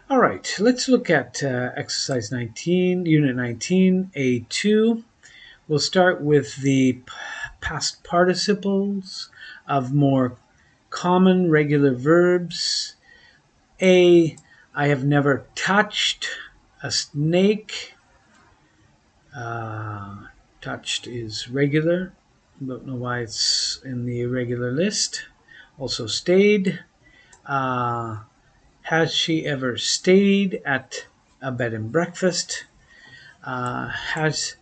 All right, let's look at exercise 19, unit 19, A2. We'll start with the past participles of more common regular verbs. A, I have never touched a snake. Touched is regular. Don't know why it's in the irregular list. Also stayed. Uh, has she ever stayed at a bed and breakfast? Has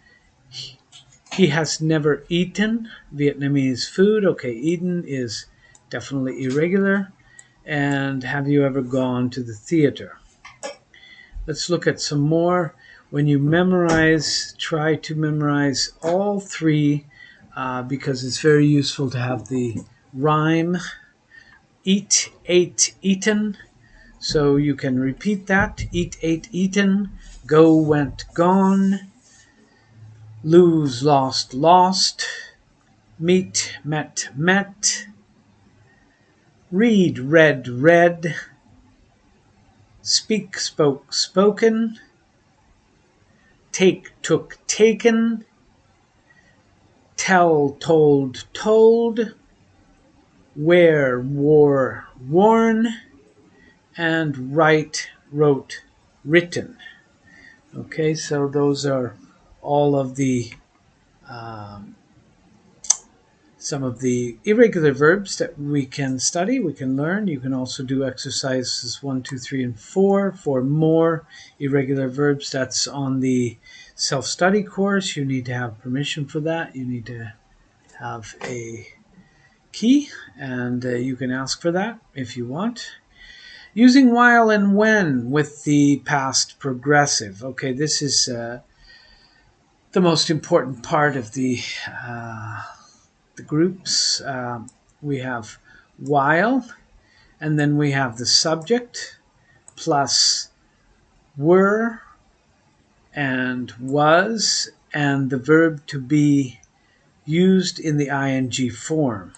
he has never eaten Vietnamese food? Okay, eaten is definitely irregular. And have you ever gone to the theater? Let's look at some more. When you memorize, try to memorize all three because it's very useful to have the rhyme. Eat, ate, eaten. So you can repeat that. Eat, ate, eaten. Go, went, gone. Lose, lost, lost. Meet, met, met. Read, read, read. Speak, spoke, spoken. Take, took, taken. Tell, told, told. Wear, wore, worn. And write, wrote, written. Okay, so those are all of the some of the irregular verbs that we can study, we can learn. You can also do exercises 1, 2, 3, and 4 for more irregular verbs. That's on the self-study course. You need to have permission for that. You need to have a key, and you can ask for that if you want. Using while and when with the past progressive. Okay, this is the most important part of the groups. We have while, and then we have the subject plus were and was and the verb to be used in the ing form.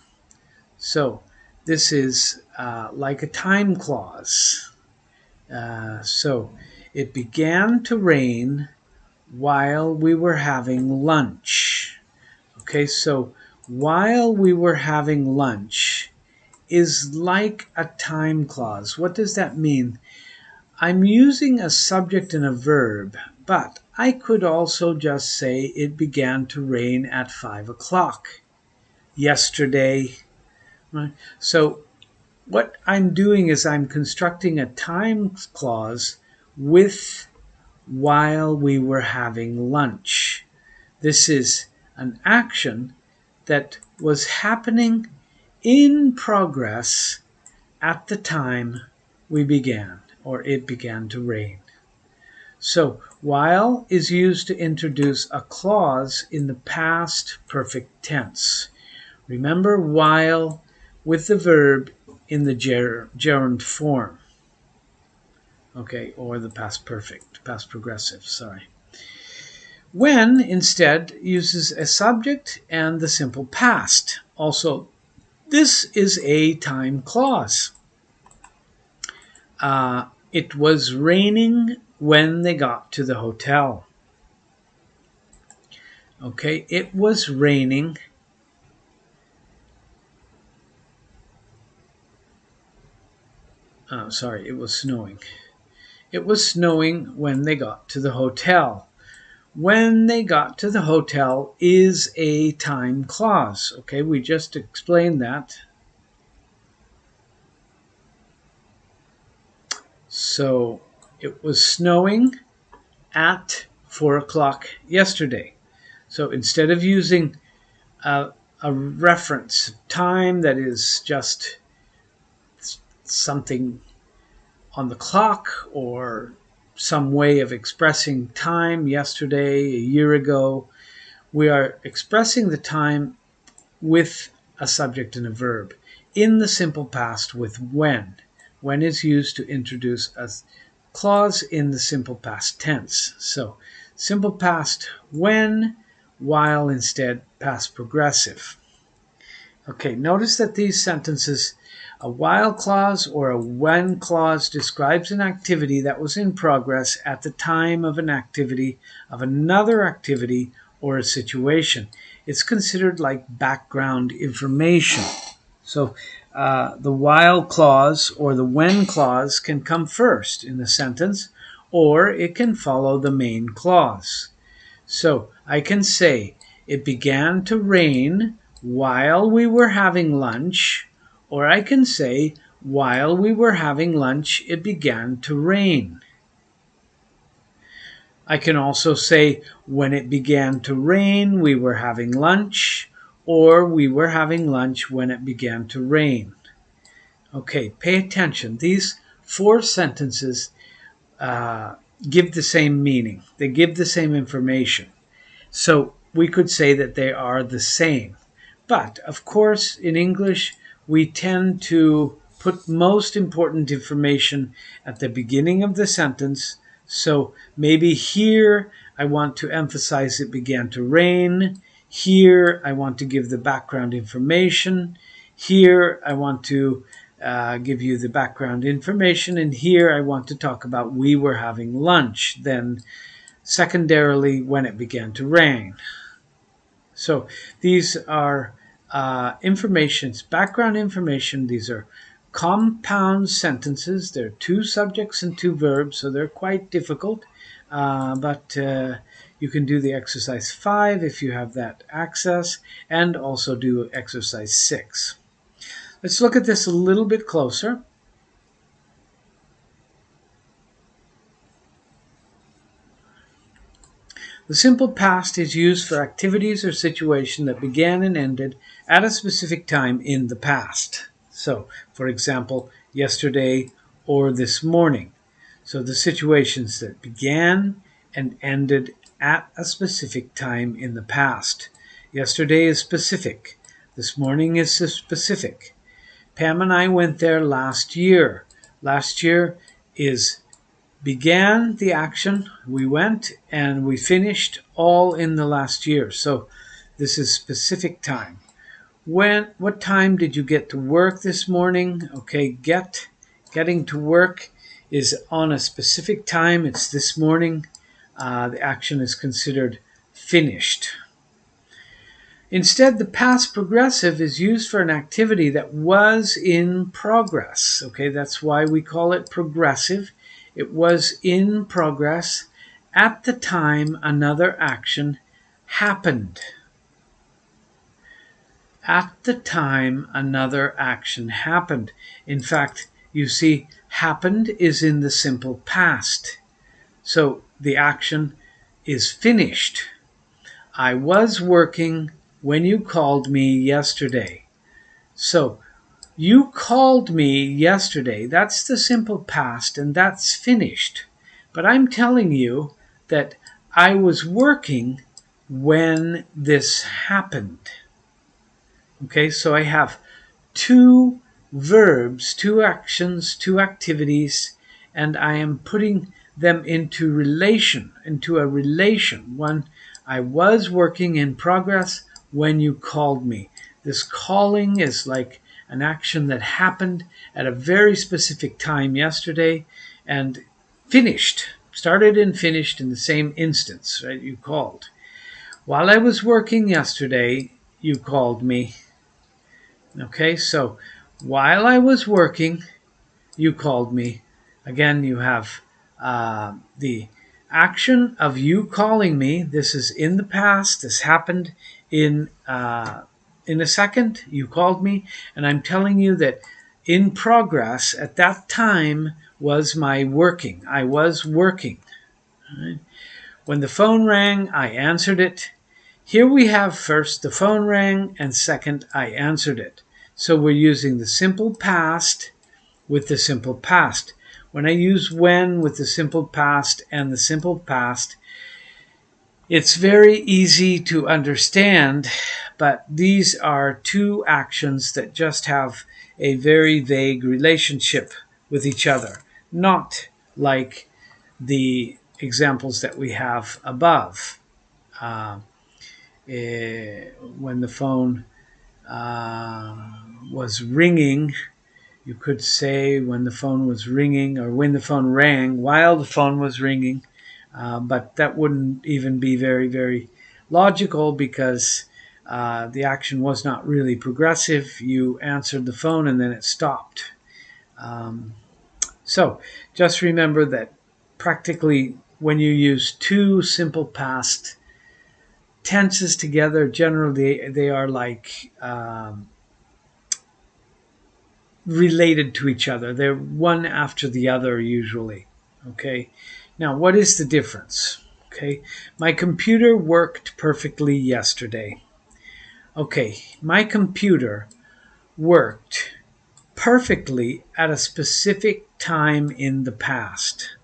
So this is like a time clause. So it began to rain while we were having lunch. Okay, so while we were having lunch is like a time clause. What does that mean? I'm using a subject and a verb, but I could also just say it began to rain at 5 o'clock yesterday. Right? So what I'm doing is I'm constructing a time clause with while we were having lunch. This is an action that was happening in progress at the time we began, or it began to rain. So while is used to introduce a clause in the past perfect tense. Remember while with the verb in the gerund form. Okay, or the past perfect, past progressive, sorry. When, instead, uses a subject and the simple past. Also, this is a time clause. It was raining when they got to the hotel. Okay, it was raining. Sorry, it was snowing. It was snowing when they got to the hotel. When they got to the hotel is a time clause. Okay, we just explained that. So it was snowing at 4 o'clock yesterday. So instead of using a reference time that is just something on the clock or some way of expressing time yesterday, a year ago, we are expressing the time with a subject and a verb in the simple past with when. When is used to introduce a clause in the simple past tense. So simple past when, while instead past progressive. Okay, notice that these sentences, a while clause or a when clause, describes an activity that was in progress at the time of an activity, of another activity, or a situation. It's considered like background information. So the while clause or the when clause can come first in the sentence, or it can follow the main clause. So I can say, it began to rain while we were having lunch, or I can say, while we were having lunch, it began to rain. I can also say, when it began to rain, we were having lunch, or we were having lunch when it began to rain. Okay, pay attention. These four sentences give the same meaning. They give the same information. So we could say that they are the same. But of course, in English, we tend to put most important information at the beginning of the sentence. So maybe here I want to emphasize it began to rain. Here I want to give the background information. Here I want to give you the background information. And here I want to talk about we were having lunch. Then secondarily, when it began to rain. So these are informations, background information. These are compound sentences. They're two subjects and two verbs, so they're quite difficult. But you can do the exercise 5 if you have that access, and also do exercise 6. Let's look at this a little bit closer. The simple past is used for activities or situations that began and ended at a specific time in the past. So, for example, yesterday or this morning. So the situations that began and ended at a specific time in the past. Yesterday is specific. This morning is specific. Pam and I went there last year. Last year is began the action, we went, and we finished all in the last year. So this is specific time. What time did you get to work this morning? Okay, getting to work is on a specific time. It's this morning. The action is considered finished. Instead, the past progressive is used for an activity that was in progress. Okay, that's why we call it progressive. It was in progress at the time another action happened. At the time another action happened. In fact, you see, happened is in the simple past. So the action is finished. I was working when you called me yesterday. So you called me yesterday. That's the simple past, and that's finished. But I'm telling you that I was working when this happened. Okay, so I have two verbs, two actions, two activities, and I am putting them into a relation. One, I was working in progress when you called me. This calling is like an action that happened at a very specific time yesterday and finished, started and finished in the same instance, right? You called. While I was working yesterday, you called me. Okay, so while I was working, you called me. Again, you have the action of you calling me. This is in the past. This happened in a second. You called me, and I'm telling you that in progress at that time was my working. I was working. Right? When the phone rang, I answered it. Here we have first the phone rang, and second I answered it. So we're using the simple past with the simple past. When I use when with the simple past and the simple past, it's very easy to understand, but these are two actions that just have a very vague relationship with each other, not like the examples that we have above. When the phone was ringing. You could say when the phone was ringing, or when the phone rang while the phone was ringing. But that wouldn't even be very, very logical, because the action was not really progressive. You answered the phone and then it stopped. So just remember that practically when you use two simple past tenses together, generally they are like related to each other. They're one after the other usually. Okay. Now, what is the difference? Okay. My computer worked perfectly yesterday. Okay. My computer worked perfectly at a specific time in the past.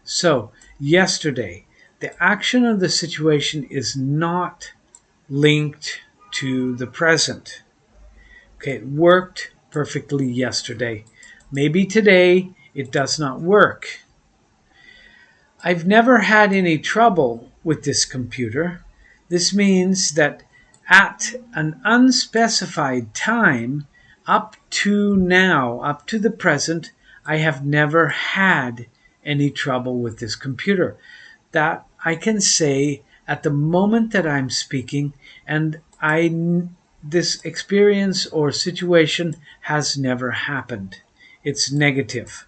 So, yesterday, the action of the situation is not linked to the present. Okay, it worked perfectly yesterday. Maybe today it does not work. I've never had any trouble with this computer. This means that at an unspecified time, up to now, up to the present, I have never had any trouble with this computer. That I can say at the moment that I'm speaking, and this experience or situation has never happened. It's negative.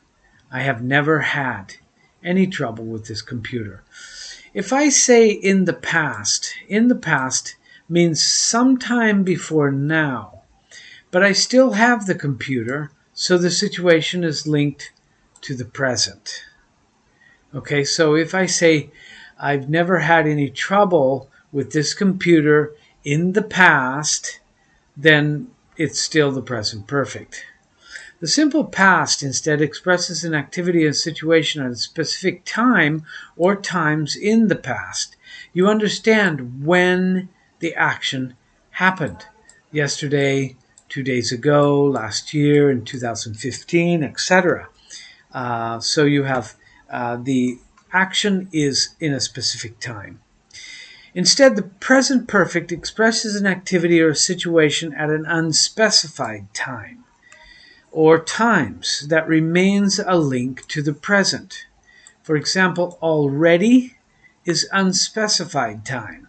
I have never had any trouble with this computer. If I say in the past means sometime before now, but I still have the computer, so the situation is linked to the present. Okay, so if I say I've never had any trouble with this computer in the past, then it's still the present perfect. The simple past instead expresses an activity or situation at a specific time or times in the past. You understand when the action happened. Yesterday, 2 days ago, last year, in 2015, etc. So you have the action is in a specific time. Instead, the present perfect expresses an activity or a situation at an unspecified time or times that remains a link to the present. For example, already is unspecified time.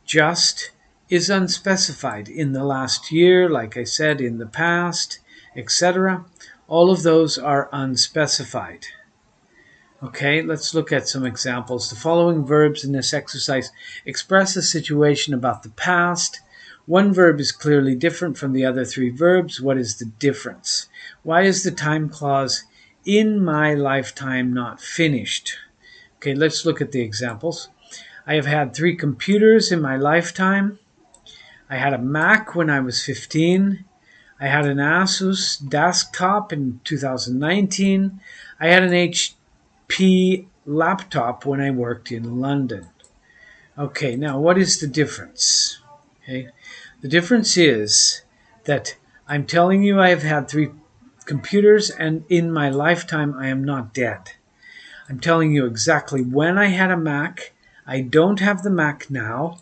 Just is unspecified. In the last year, like I said, in the past, etc. All of those are unspecified. Okay, let's look at some examples. The following verbs in this exercise express a situation about the past. One verb is clearly different from the other three verbs. What is the difference? Why is the time clause in my lifetime not finished? Okay, let's look at the examples. I have had 3 computers in my lifetime. I had a Mac when I was 15. I had an Asus desktop in 2019. I had an HP laptop when I worked in London. Okay, now what is the difference? Okay, the difference is that I'm telling you I have had 3 computers, and in my lifetime I am not dead. I'm telling you exactly when I had a Mac. I don't have the Mac now.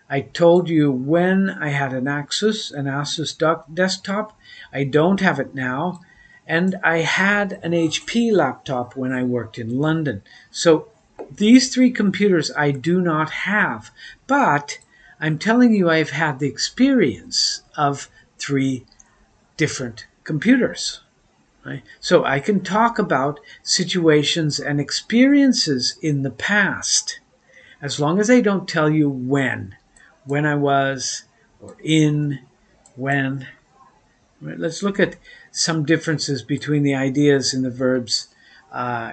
I told you when I had an Asus desktop. I don't have it now. And I had an HP laptop when I worked in London. So these 3 computers I do not have. But I'm telling you I've had the experience of 3 different computers. Right? So I can talk about situations and experiences in the past, as long as I don't tell you when I was, or in, when. Right? Let's look at some differences between the ideas in the verbs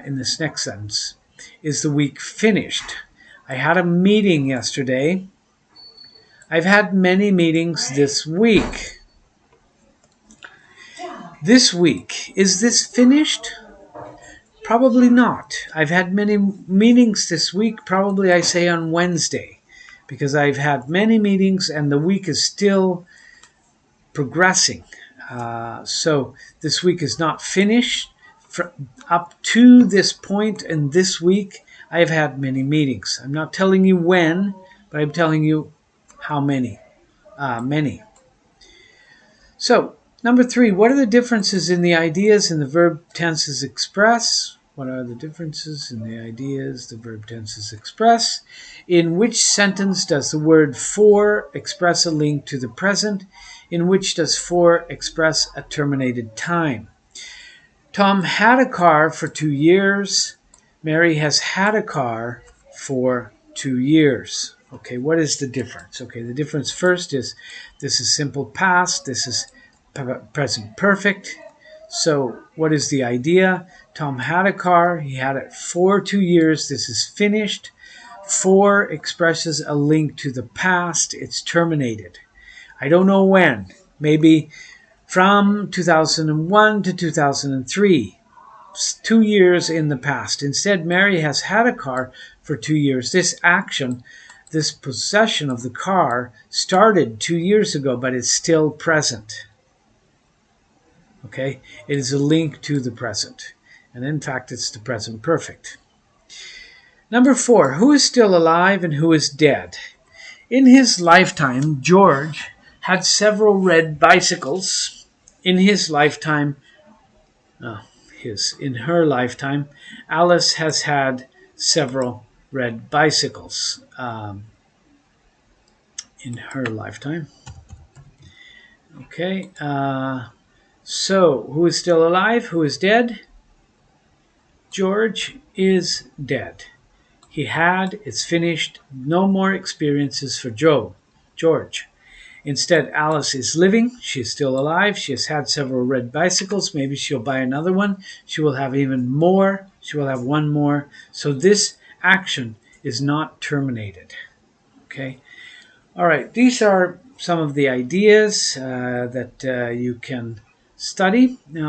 in this next sentence. Is the week finished? I had a meeting yesterday. I've had many meetings this week. This week, is this finished? Probably not. I've had many meetings this week. Probably I say on Wednesday, because I've had many meetings and the week is still progressing. So this week is not finished. Up to this point in this week, I have had many meetings. I'm not telling you when, but I'm telling you how many. Many. So, number 3, what are the differences in the ideas in the verb tenses express? What are the differences in the ideas the verb tenses express? In which sentence does the word for express a link to the present? In which does for express a terminated time? Tom had a car for 2 years. Mary has had a car for 2 years. Okay, what is the difference? Okay, the difference first is this is simple past, this is present perfect. So what is the idea? Tom had a car, he had it for 2 years, this is finished. For expresses a link to the past, it's terminated. I don't know when, maybe from 2001 to 2003, 2 years in the past. Instead, Mary has had a car for 2 years. This action, this possession of the car, started 2 years ago, but it's still present. Okay, it is a link to the present, and in fact, it's the present perfect. Number 4, who is still alive and who is dead? In his lifetime, George had several red bicycles. In his lifetime, in her lifetime, Alice has had several red bicycles in her lifetime. Okay, so who is still alive? Who is dead? George is dead. He had, it's finished, no more experiences for George. Instead, Alice is living. She is still alive. She has had several red bicycles. Maybe she'll buy another one. She will have even more. She will have one more. So this action is not terminated. Okay. All right. These are some of the ideas that you can study. Now,